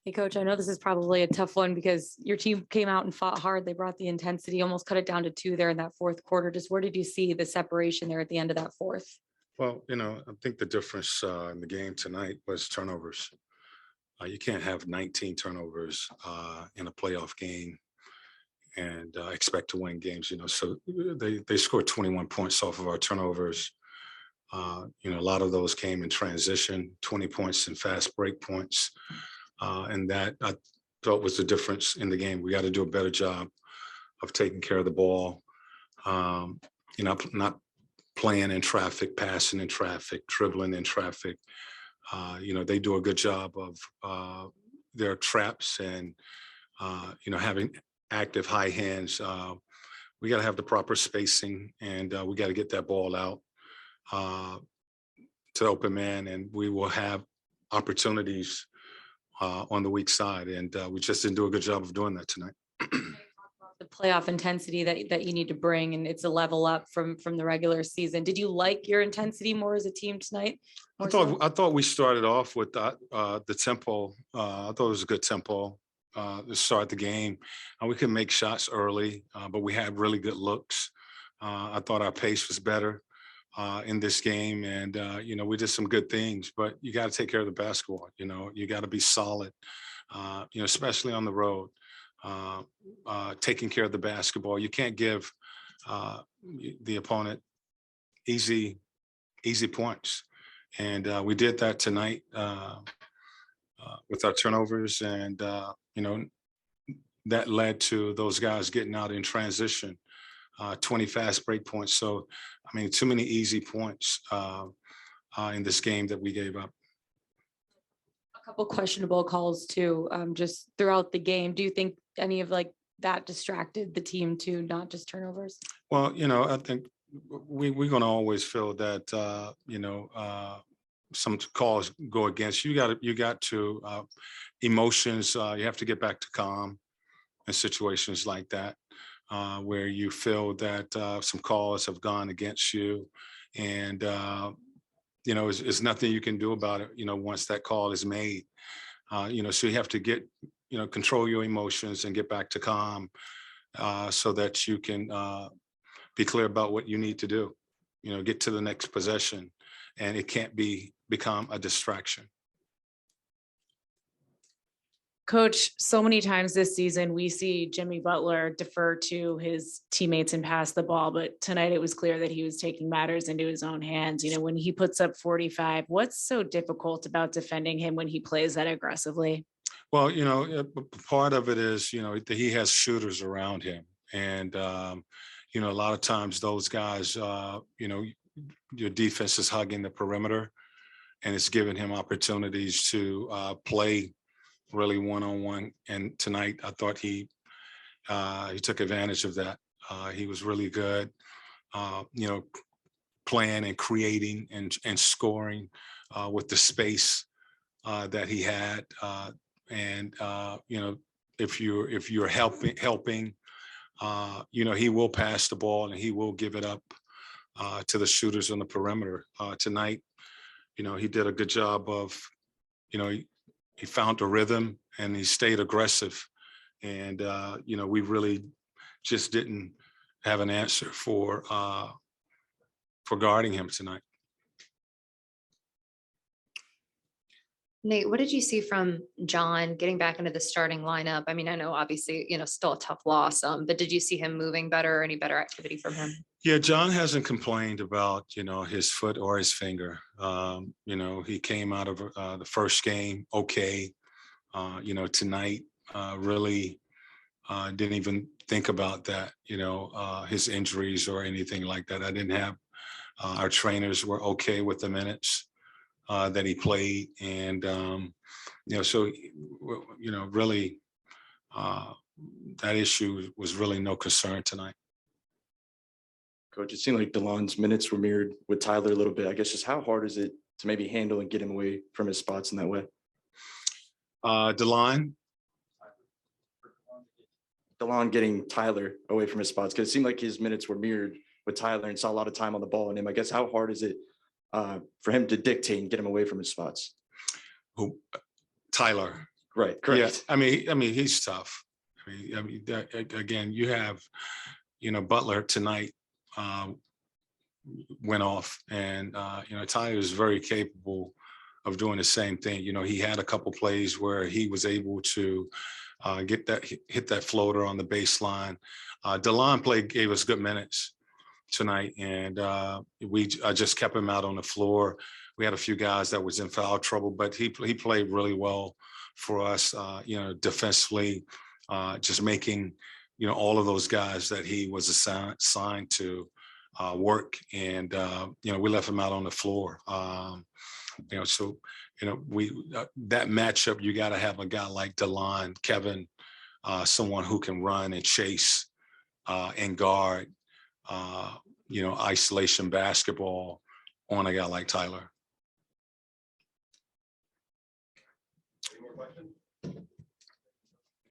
Hey, Coach, I know this is probably a tough one because your team came out and fought hard. They brought the intensity, almost cut it down to 2 there in that fourth quarter. Just where did you see the separation there at the end of that fourth? Well, I think the difference in the game tonight was turnovers. You can't have 19 turnovers in a playoff game and expect to win games. So they scored 21 points off of our turnovers. A lot of those came in transition, 20 points in fast break points, and that I felt was the difference in the game. We got to do a better job of taking care of the ball. Not playing in traffic, passing in traffic, dribbling in traffic. They do a good job of their traps and, having active high hands. We got to have the proper spacing and we got to get that ball out to the open man, and we will have opportunities on the weak side. And we just didn't do a good job of doing that tonight. The playoff intensity that you need to bring, and it's a level up from the regular season. Did you like your intensity more as a team tonight? I thought we started off with the tempo. I thought it was a good tempo to start the game. We could make shots early, but we had really good looks. I thought our pace was better in this game, and we did some good things. But you got to take care of the basketball. You got to be solid. Especially on the road. Taking care of the basketball. You can't give the opponent easy points. And we did that tonight with our turnovers. And, that led to those guys getting out in transition, 20 fast break points. So, too many easy points in this game that we gave up. Couple questionable calls too, just throughout the game. Do you think any of that distracted the team too, not just turnovers? Well, I think we're going to always feel that, some calls go against you. You got to emotions. You have to get back to calm in situations like that, where you feel that some calls have gone against you, and it's nothing you can do about it, once that call is made. So you have to get, control your emotions and get back to calm so that you can be clear about what you need to do, get to the next possession, and it can't become a distraction. Coach, so many times this season, we see Jimmy Butler defer to his teammates and pass the ball, but tonight it was clear that he was taking matters into his own hands. When he puts up 45, what's so difficult about defending him when he plays that aggressively? Well, part of it is, he has shooters around him. And, a lot of times those guys, your defense is hugging the perimeter, and it's giving him opportunities to play really one-on-one. And tonight I thought he took advantage of that. He was really good, playing and creating and scoring with the space that he had. And if you're helping, he will pass the ball and he will give it up to the shooters on the perimeter. Tonight, he did a good job of, he found a rhythm and he stayed aggressive. And, we really just didn't have an answer for guarding him tonight. Nate, what did you see from John getting back into the starting lineup? I know obviously, still a tough loss, but did you see him moving better or any better activity from him? Yeah, John hasn't complained about, his foot or his finger. He came out of the first game okay. Tonight really didn't even think about that, his injuries or anything like that. I didn't have, our trainers were okay with the minutes that he played. And, so, really that issue was really no concern tonight. Coach, it seemed like DeLon's minutes were mirrored with Tyler a little bit. I guess just how hard is it to maybe handle and get him away from his spots in that way? DeLon getting Tyler away from his spots, because it seemed like his minutes were mirrored with Tyler and saw a lot of time on the ball. And I guess how hard is it for him to dictate and get him away from his spots? Tyler. Right, Yeah, correct. I mean, he's tough. Again, you have, Butler tonight went off, and Tyler is very capable of doing the same thing. He had a couple plays where he was able to hit that floater on the baseline. DeLon gave us good minutes tonight, and I just kept him out on the floor. We had a few guys that was in foul trouble, but he played really well for us. Defensively, just making all of those guys that he was assigned to work, and we left him out on the floor. So we that matchup, you got to have a guy like DeLon, Kevin, someone who can run and chase and guard. Isolation basketball on a guy like Tyler. Any more questions?